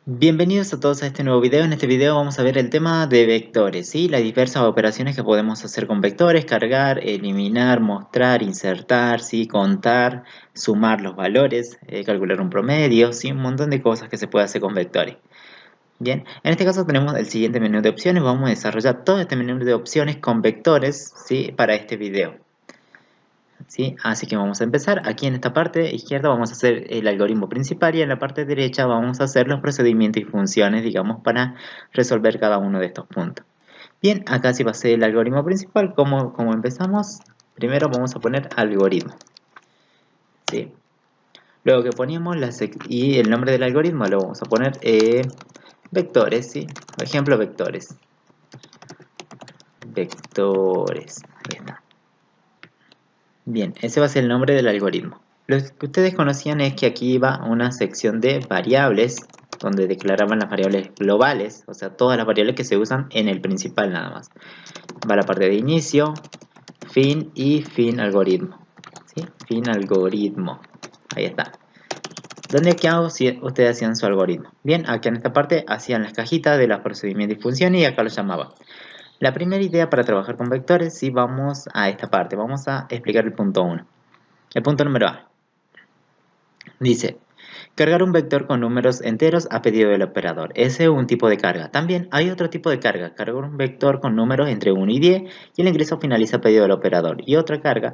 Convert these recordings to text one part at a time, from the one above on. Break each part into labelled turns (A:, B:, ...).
A: Bienvenidos a todos a este nuevo video. En este video vamos a ver el tema de vectores, ¿sí? Las diversas operaciones que podemos hacer con vectores: cargar, eliminar, mostrar, insertar, ¿sí? Contar, sumar los valores, calcular un promedio, ¿sí? Un montón de cosas que se puede hacer con vectores. Bien, en este caso tenemos el siguiente menú de opciones. Vamos a desarrollar todo este menú de opciones con vectores, ¿sí? Para este video. ¿Sí? Así que vamos a empezar. Aquí en esta parte izquierda vamos a hacer el algoritmo principal y en la parte derecha vamos a hacer los procedimientos y funciones, digamos, para resolver cada uno de estos puntos. Bien, acá sí va a ser el algoritmo principal. ¿Cómo empezamos? Primero vamos a poner algoritmo, ¿sí? Luego que ponemos y el nombre del algoritmo lo vamos a poner vectores, ¿sí? Por ejemplo, vectores. Vectores. Ahí está. Bien, ese va a ser el nombre del algoritmo. Lo que ustedes conocían es que aquí iba una sección de variables, donde declaraban las variables globales, o sea, todas las variables que se usan en el principal nada más. Va la parte de inicio, fin y fin algoritmo. ¿Sí? Fin algoritmo. Ahí está. ¿Dónde quedó si ustedes hacían su algoritmo? Bien, aquí en esta parte hacían las cajitas de los procedimientos y funciones y acá lo llamaban. La primera idea para trabajar con vectores, sí, vamos a esta parte. Vamos a explicar el punto 1. El punto número A. Dice, cargar un vector con números enteros a pedido del operador. Ese es un tipo de carga. También hay otro tipo de carga, cargar un vector con números entre 1 y 10 y el ingreso finaliza a pedido del operador. Y otra carga,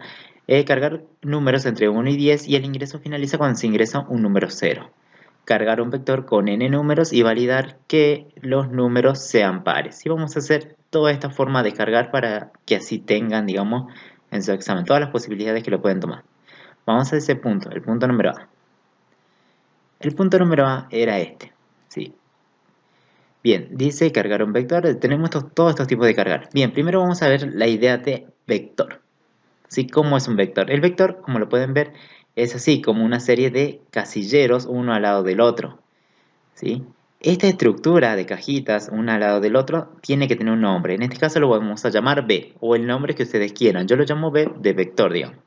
A: cargar números entre 1 y 10 y el ingreso finaliza cuando se ingresa un número 0. Cargar un vector con n números y validar que los números sean pares. Y vamos a hacer toda esta forma de cargar para que así tengan, digamos, en su examen todas las posibilidades que lo pueden tomar. Vamos a ese punto, el punto número A. El punto número A era este, ¿sí? Bien, dice cargar un vector. Tenemos todos estos tipos de cargar. Bien, primero vamos a ver la idea de vector, ¿sí? ¿Cómo es un vector? El vector, como lo pueden ver, es así, como una serie de casilleros uno al lado del otro, ¿sí? Esta estructura de cajitas, una al lado del otro, tiene que tener un nombre. En este caso lo vamos a llamar B, o el nombre que ustedes quieran. Yo lo llamo B de vector, digamos.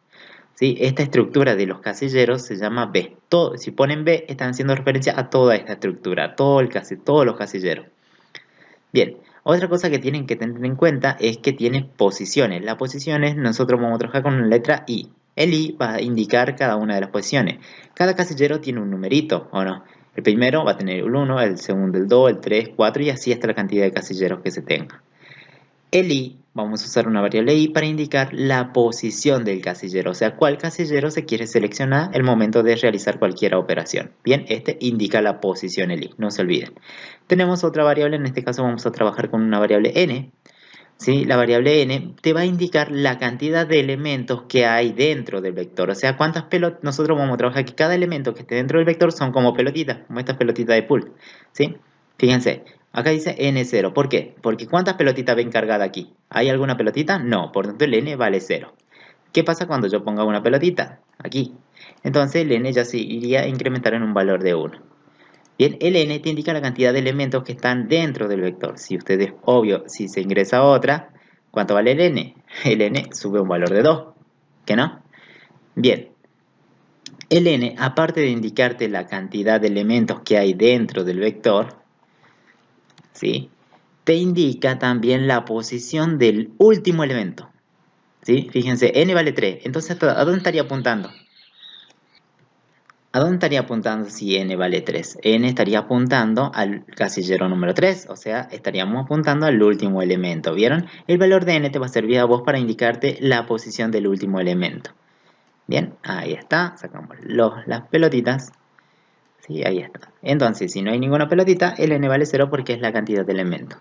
A: ¿Sí? Esta estructura de los casilleros se llama B. Si ponen B, están haciendo referencia a toda esta estructura, todos los casilleros. Bien, otra cosa que tienen que tener en cuenta es que tiene posiciones. Las posiciones, nosotros vamos a trabajar con la letra I. El I va a indicar cada una de las posiciones. Cada casillero tiene un numerito, ¿o no? El primero va a tener el 1, el segundo el 2, el 3, 4 y así hasta la cantidad de casilleros que se tenga. El i, vamos a usar una variable i para indicar la posición del casillero, o sea, cuál casillero se quiere seleccionar el momento de realizar cualquier operación. Bien, este indica la posición el i, no se olviden. Tenemos otra variable, en este caso vamos a trabajar con una variable n. ¿Sí? La variable n te va a indicar la cantidad de elementos que hay dentro del vector, o sea, cuántas pelotas. Nosotros vamos a trabajar que cada elemento que esté dentro del vector son como pelotitas, como estas pelotitas de pool, ¿sí? Fíjense, acá dice n0, ¿por qué? Porque ¿cuántas pelotitas ven cargadas aquí? ¿Hay alguna pelotita? No, por lo tanto el n vale 0. ¿Qué pasa cuando yo ponga una pelotita? Aquí. Entonces el n ya se iría a incrementar en un valor de 1. Bien, el n te indica la cantidad de elementos que están dentro del vector. Si ustedes, obvio, si se ingresa otra, ¿cuánto vale el n? El n sube un valor de 2, ¿que no? Bien, el n, aparte de indicarte la cantidad de elementos que hay dentro del vector, ¿sí? Te indica también la posición del último elemento, ¿sí? Fíjense, n vale 3, entonces ¿a dónde estaría apuntando? ¿A dónde estaría apuntando si n vale 3? N estaría apuntando al casillero número 3, o sea, estaríamos apuntando al último elemento, ¿vieron? El valor de n te va a servir a vos para indicarte la posición del último elemento. Bien, ahí está, sacamos las pelotitas. Sí, ahí está. Entonces, si no hay ninguna pelotita, el n vale 0 porque es la cantidad de elementos.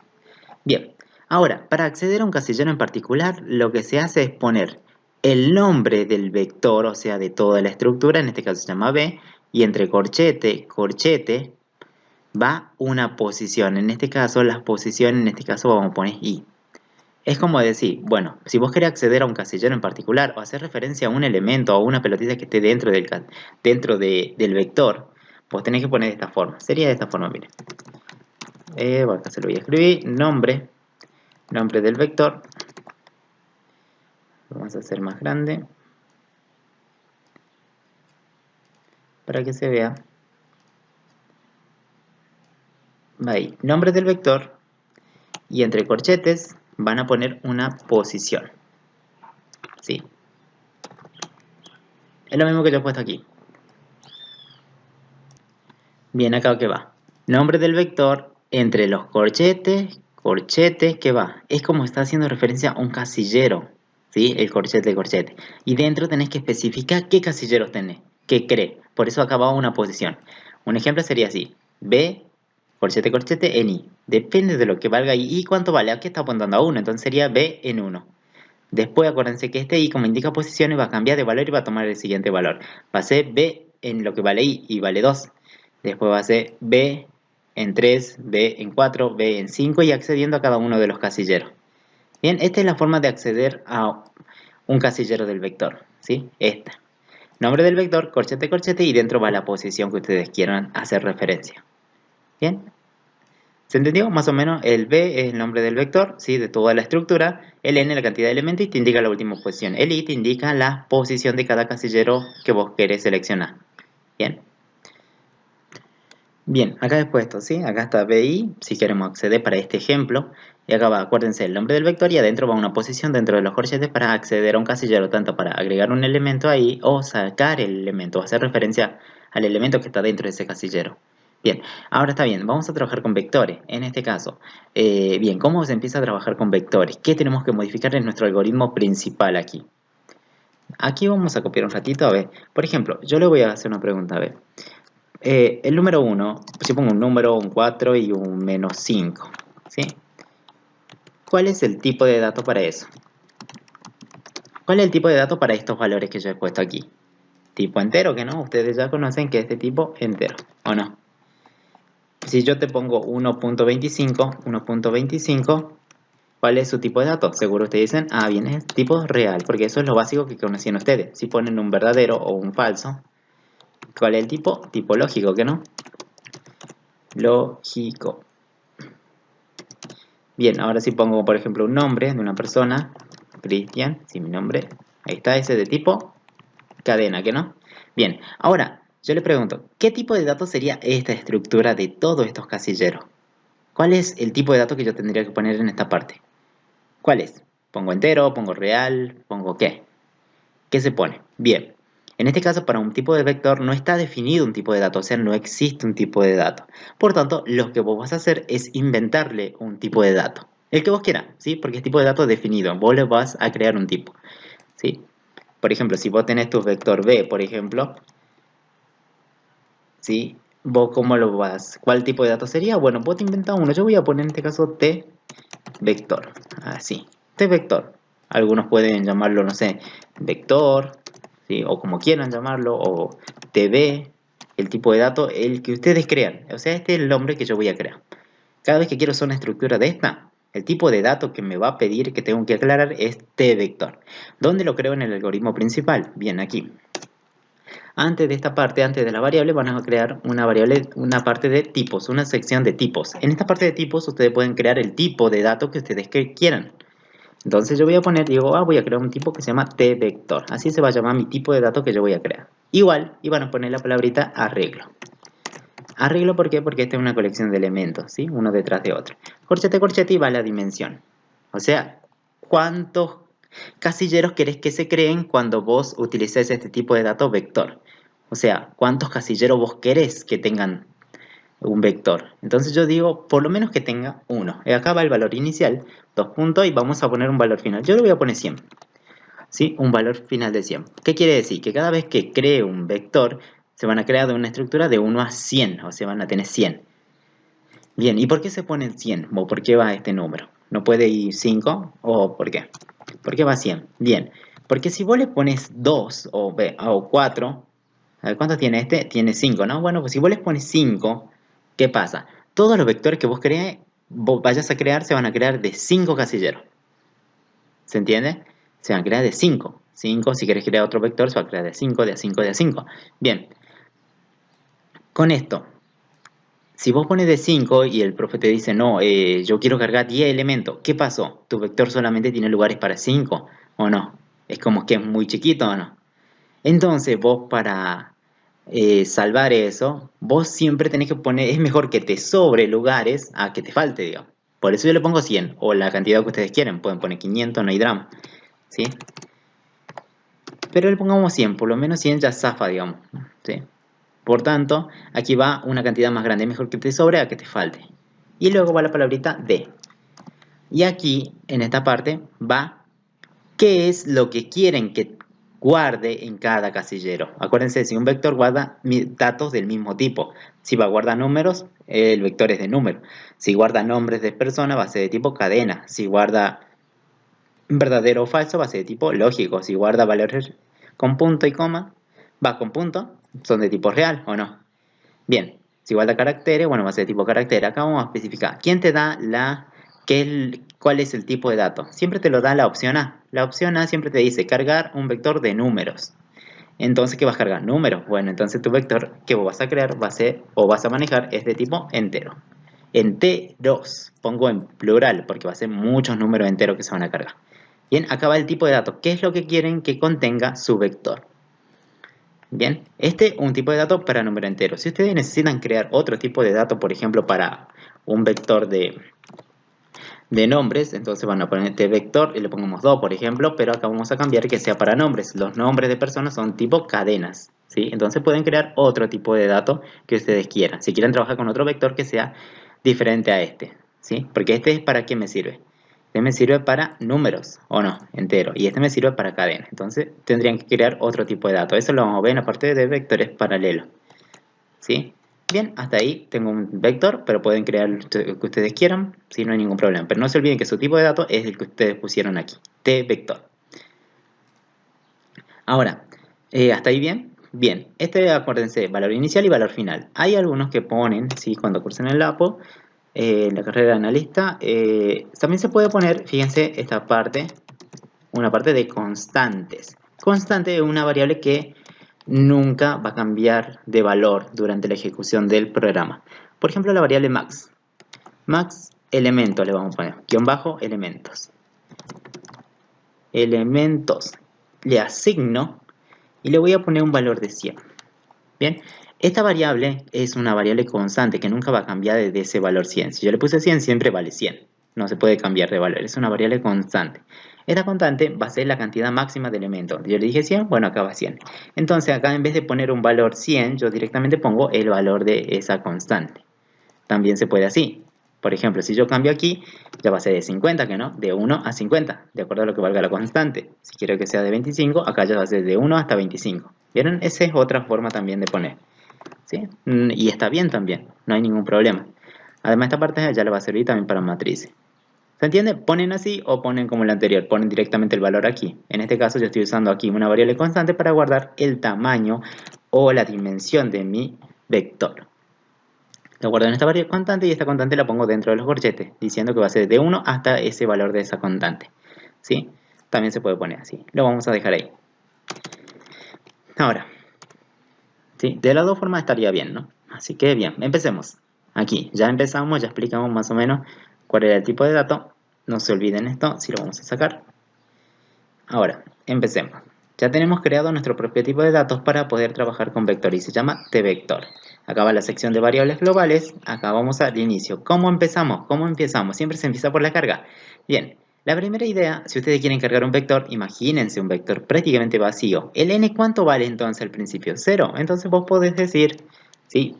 A: Bien, ahora, para acceder a un casillero en particular, lo que se hace es poner el nombre del vector, o sea, de toda la estructura, en este caso se llama B, y entre corchete, corchete, va una posición. En este caso, las posiciones, en este caso vamos a poner I. Es como decir, bueno, si vos querés acceder a un casillero en particular o hacer referencia a un elemento o a una pelotita que esté del vector, vos tenés que poner de esta forma. Sería de esta forma, miren. Acá se lo voy a escribir, nombre del vector. Vamos a hacer más grande para que se vea. va ahí, nombre del vector, y entre corchetes van a poner una posición. ¿Sí? Es lo mismo que yo he puesto aquí. Bien, acá que va. Nombre del vector entre los corchetes, ¿qué va? Es como está haciendo referencia a un casillero, ¿sí? El corchete, corchete. Y dentro tenés que especificar qué casilleros tenés, qué cree. Por eso acá va una posición. Un ejemplo sería así. B, corchete, corchete, en I. Depende de lo que valga I. ¿Y cuánto vale? Aquí está apuntando a 1, entonces sería B en 1. Después acuérdense que este I, como indica posiciones, va a cambiar de valor y va a tomar el siguiente valor. Va a ser B en lo que vale I y vale 2. Después va a ser B en 3, B en 4, B en 5 y accediendo a cada uno de los casilleros. Bien, esta es la forma de acceder a un casillero del vector, ¿sí? Esta. Nombre del vector, corchete, corchete y dentro va la posición que ustedes quieran hacer referencia. Bien. ¿Se entendió? Más o menos el B es el nombre del vector, ¿sí? De toda la estructura, el N la cantidad de elementos y te indica la última posición. El I te indica la posición de cada casillero que vos querés seleccionar. Bien. Bien, acá he puesto, ¿sí? Acá está BI, si queremos acceder para este ejemplo. Y acá va, acuérdense, el nombre del vector y adentro va una posición dentro de los corchetes para acceder a un casillero, tanto para agregar un elemento ahí o sacar el elemento, hacer referencia al elemento que está dentro de ese casillero. Bien, ahora está bien, vamos a trabajar con vectores. En este caso, bien, ¿cómo se empieza a trabajar con vectores? ¿Qué tenemos que modificar en nuestro algoritmo principal aquí? Aquí vamos a copiar un ratito, a ver. Por ejemplo, yo le voy a hacer una pregunta, a ver. El número 1, si pongo un número, un 4 y un menos 5, ¿sí? ¿Cuál es el tipo de dato para eso? ¿Cuál es el tipo de dato para estos valores que yo he puesto aquí? Tipo entero, que no, ustedes ya conocen que es de tipo entero, ¿o no? Si yo te pongo 1.25, ¿cuál es su tipo de dato? Seguro ustedes dicen, ah, bien, es tipo real, porque eso es lo básico que conocían ustedes. Si ponen un verdadero o un falso, ¿cuál es el tipo? Tipo lógico, ¿que no? Lógico. Bien, ahora si pongo, por ejemplo, un nombre de una persona, Cristian, si mi nombre, ahí está, ese de tipo cadena, ¿que no? Bien, ahora yo le pregunto, ¿qué tipo de datos sería esta estructura de todos estos casilleros? ¿Cuál es el tipo de dato que yo tendría que poner en esta parte? ¿Cuál es? ¿Pongo entero? ¿Pongo real? ¿Pongo qué? ¿Qué se pone? Bien, en este caso para un tipo de vector no está definido un tipo de dato, o sea, no existe un tipo de dato. Por tanto, lo que vos vas a hacer es inventarle un tipo de dato. El que vos quieras, ¿sí? Porque es tipo de dato definido, vos le vas a crear un tipo, ¿sí? Por ejemplo, si vos tenés tu vector B, por ejemplo, ¿sí? ¿Vos cómo lo vas? ¿Cuál tipo de dato sería? Bueno, vos te inventas uno. Yo voy a poner en este caso T vector, así, T vector. Algunos pueden llamarlo, no sé, vector, ¿sí? O como quieran llamarlo, o TB, el tipo de dato, el que ustedes crean. O sea, este es el nombre que yo voy a crear. Cada vez que quiero hacer una estructura de esta, el tipo de dato que me va a pedir que tengo que aclarar es T vector. ¿Dónde lo creo en el algoritmo principal? Bien, aquí. Antes de esta parte, antes de la variable, van a crear una variable, una parte de tipos, una sección de tipos. En esta parte de tipos, ustedes pueden crear el tipo de dato que ustedes quieran. Entonces yo voy a poner, digo, voy a crear un tipo que se llama tvector. Así se va a llamar mi tipo de dato que yo voy a crear. Igual, y van a poner la palabrita arreglo. Arreglo, ¿por qué? Porque esta es una colección de elementos, ¿sí? Uno detrás de otro. Corchete, corchete y va la dimensión. O sea, ¿cuántos casilleros querés que se creen cuando vos utilices este tipo de dato vector? O sea, ¿cuántos casilleros vos querés que tengan un vector? Entonces yo digo, por lo menos que tenga uno. Acá va el valor inicial, 2 puntos, y vamos a poner un valor final. Yo le voy a poner 100. ¿Sí? Un valor final de 100. ¿Qué quiere decir? Que cada vez que cree un vector, se van a crear de una estructura de 1 a 100, o sea, van a tener 100. Bien, ¿y por qué se pone 100? ¿O por qué va este número? ¿No puede ir 5? ¿O por qué? ¿Por qué va 100? Bien, porque si vos le pones 2 o 4, a ver, ¿cuánto tiene este? Tiene 5, ¿no? Bueno, pues si vos les pones 5, ¿qué pasa? Todos los vectores que vos vayas a crear se van a crear de 5 casilleros. ¿Se entiende? Se van a crear de 5. 5, si querés crear otro vector, se va a crear de 5, de a 5, de a 5. Bien, con esto, si vos pones de 5 y el profe te dice, no, yo quiero cargar 10 elementos, ¿qué pasó? ¿Tu vector solamente tiene lugares para 5 o no? Es como que es muy chiquito o no. Entonces vos para salvar eso, vos siempre tenés que poner, es mejor que te sobre lugares a que te falte, digamos. Por eso yo le pongo 100 o la cantidad que ustedes quieren, pueden poner 500, no hay drama, ¿sí? Pero le pongamos 100, por lo menos 100 ya zafa, digamos, ¿sí? Por tanto, aquí va una cantidad más grande, es mejor que te sobre a que te falte. Y luego va la palabrita de. Y aquí, en esta parte, va qué es lo que quieren que guarde en cada casillero. Acuérdense, si un vector guarda datos del mismo tipo, si va a guardar números, el vector es de número. Si guarda nombres de personas, va a ser de tipo cadena. Si guarda verdadero o falso, va a ser de tipo lógico. Si guarda valores con punto y coma, va con punto, son de tipo real o no. Bien, si guarda caracteres, bueno, va a ser de tipo carácter. Acá vamos a especificar. ¿Quién te da cuál es el tipo de dato? Siempre te lo da la opción A. La opción A siempre te dice cargar un vector de números. Entonces, ¿qué vas a cargar? Números. Bueno, entonces tu vector que vos vas a crear va a ser, o vas a manejar, es de tipo entero. Enteros. Pongo en plural porque va a ser muchos números enteros que se van a cargar. Bien, acá va el tipo de dato. ¿Qué es lo que quieren que contenga su vector? Bien, este es un tipo de dato para número entero. Si ustedes necesitan crear otro tipo de dato, por ejemplo, para un vector de nombres, entonces van a poner este vector y le pongamos 2, por ejemplo, pero acá vamos a cambiar que sea para nombres. Los nombres de personas son tipo cadenas, ¿sí? Entonces pueden crear otro tipo de dato que ustedes quieran. Si quieren trabajar con otro vector que sea diferente a este, ¿sí? Porque este es para qué me sirve. Este me sirve para números, o no, entero, y este me sirve para cadena. Entonces tendrían que crear otro tipo de dato. Eso lo vamos a ver en la parte de vectores paralelos, ¿sí? Bien, hasta ahí tengo un vector, pero pueden crear el que ustedes quieran, si no hay ningún problema. Pero no se olviden que su tipo de dato es el que ustedes pusieron aquí, t-vector. Ahora, ¿hasta ahí bien? Bien, acuérdense, valor inicial y valor final. Hay algunos que ponen, ¿sí? Cuando cursan el LAPO, la carrera de analista, también se puede poner, fíjense, esta parte, una parte de constantes. Constante es una variable que nunca va a cambiar de valor durante la ejecución del programa. Por ejemplo, la variable max. Max elementos le vamos a poner, guión bajo elementos. Elementos. Le asigno y le voy a poner un valor de 100. Bien, esta variable es una variable constante que nunca va a cambiar desde ese valor 100. Si yo le puse 100, siempre vale 100. No se puede cambiar de valor, es una variable constante. Esta constante va a ser la cantidad máxima de elementos. Yo le dije 100, bueno, acá va 100. Entonces acá en vez de poner un valor 100, yo directamente pongo el valor de esa constante. También se puede así. Por ejemplo, si yo cambio aquí, ya va a ser de 50, que no, de 1 a 50, de acuerdo a lo que valga la constante. Si quiero que sea de 25, acá ya va a ser de 1 hasta 25. ¿Vieron? Esa es otra forma también de poner, ¿sí? Y está bien también, no hay ningún problema. Además, esta parte ya le va a servir también para matrices. ¿Se entiende? Ponen así o ponen como el anterior, ponen directamente el valor aquí. En este caso yo estoy usando aquí una variable constante para guardar el tamaño o la dimensión de mi vector. Lo guardo en esta variable constante y esta constante la pongo dentro de los corchetes, diciendo que va a ser de 1 hasta ese valor de esa constante, ¿sí? También se puede poner así. Lo vamos a dejar ahí. Ahora, ¿sí? De las dos formas estaría bien, ¿no? Así que bien, empecemos. Aquí, ya empezamos, ya explicamos más o menos cuál era el tipo de dato. No se olviden esto, si lo vamos a sacar. Ahora, empecemos. Ya tenemos creado nuestro propio tipo de datos para poder trabajar con vector y se llama tvector. Acá va la sección de variables globales, acá vamos al inicio. ¿Cómo empezamos? ¿Cómo empezamos? Siempre se empieza por la carga. Bien, la primera idea, si ustedes quieren cargar un vector, imagínense un vector prácticamente vacío. ¿El n cuánto vale entonces al principio? 0. Entonces vos podés decir, sí,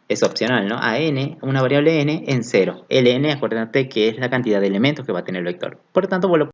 A: es opcional, ¿no? A n, una variable n en 0. El n, acuérdate que es la cantidad de elementos que va a tener el vector. Por lo tanto, vos lo